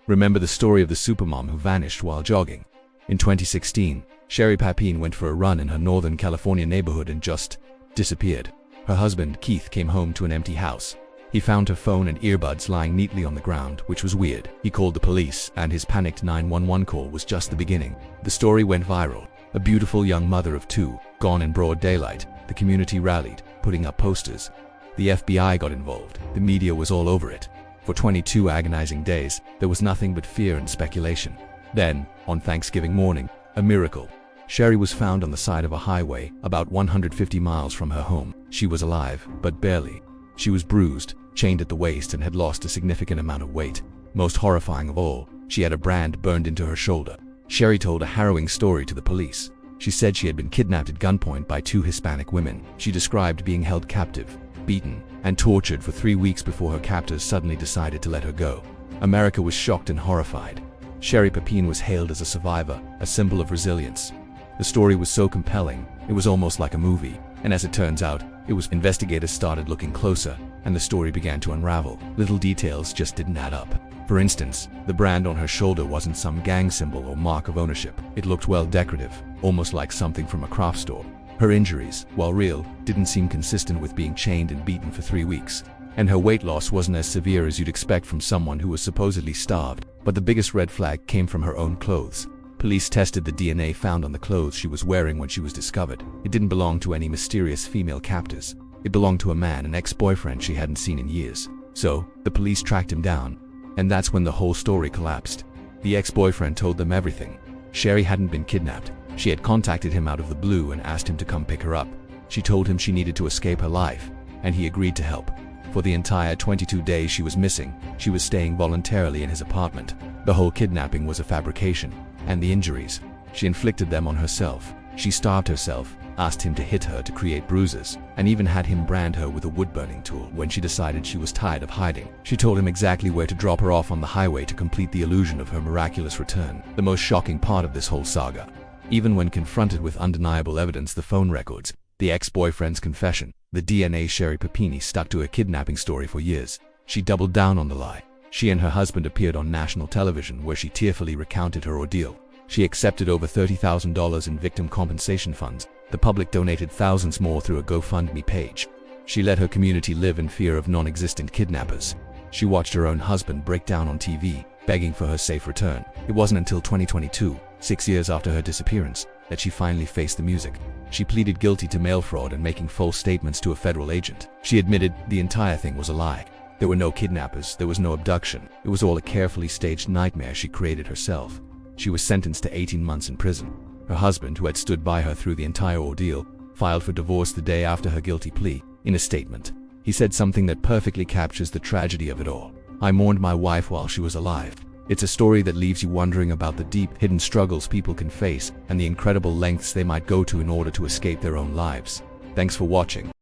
Remember the story of the supermom who vanished while jogging? In 2016, Sherry Papine went for a run in her Northern California neighborhood and just disappeared. Her husband, Keith, came home to an empty house. He found her phone and earbuds lying neatly on the ground, which was weird. He called the police, and his panicked 911 call was just the beginning. The story went viral. A beautiful young mother of two, gone in broad daylight. The community rallied, putting up posters. The FBI got involved. The media was all over it. For 22 agonizing days, there was nothing but fear and speculation. Then, on Thanksgiving morning, a miracle. Sherry was found on the side of a highway, about 150 miles from her home. She was alive, but barely. She was bruised, chained at the waist, and had lost a significant amount of weight. Most horrifying of all, she had a brand burned into her shoulder. Sherry told a harrowing story to the police. She said she had been kidnapped at gunpoint by two Hispanic women. She described being held captive, beaten, and tortured for 3 weeks before her captors suddenly decided to let her go. America was shocked and horrified. Sherry Papine was hailed as a survivor, a symbol of resilience. The story was so compelling, it was almost like a movie, and as it turns out, investigators started looking closer, and the story began to unravel. Little details just didn't add up. For instance, the brand on her shoulder wasn't some gang symbol or mark of ownership. It looked well decorative, almost like something from a craft store. Her injuries, while real, didn't seem consistent with being chained and beaten for 3 weeks. And her weight loss wasn't as severe as you'd expect from someone who was supposedly starved. But the biggest red flag came from her own clothes. Police tested the DNA found on the clothes she was wearing when she was discovered. It didn't belong to any mysterious female captors. It belonged to a man, an ex-boyfriend she hadn't seen in years. So, the police tracked him down. And that's when the whole story collapsed. The ex-boyfriend told them everything. Sherry hadn't been kidnapped. She had contacted him out of the blue and asked him to come pick her up. She told him she needed to escape her life, and he agreed to help. For the entire 22 days she was missing, she was staying voluntarily in his apartment. The whole kidnapping was a fabrication. And the injuries, she inflicted them on herself. She starved herself, asked him to hit her to create bruises, and even had him brand her with a wood-burning tool when she decided she was tired of hiding. She told him exactly where to drop her off on the highway to complete the illusion of her miraculous return. The most shocking part of this whole saga. Even when confronted with undeniable evidence, the phone records, the ex-boyfriend's confession, the DNA, Sherry Papine stuck to her kidnapping story for years. She doubled down on the lie. She and her husband appeared on national television where she tearfully recounted her ordeal. She accepted over $30,000 in victim compensation funds. The public donated thousands more through a GoFundMe page. She let her community live in fear of non-existent kidnappers. She watched her own husband break down on TV, begging for her safe return. It wasn't until 2022, 6 years after her disappearance, that she finally faced the music. She pleaded guilty to mail fraud and making false statements to a federal agent. She admitted the entire thing was a lie. There were no kidnappers, there was no abduction. It was all a carefully staged nightmare she created herself. She was sentenced to 18 months in prison. Her husband, who had stood by her through the entire ordeal, filed for divorce the day after her guilty plea. In a statement, he said something that perfectly captures the tragedy of it all. "I mourned my wife while she was alive." It's a story that leaves you wondering about the deep, hidden struggles people can face and the incredible lengths they might go to in order to escape their own lives. Thanks for watching.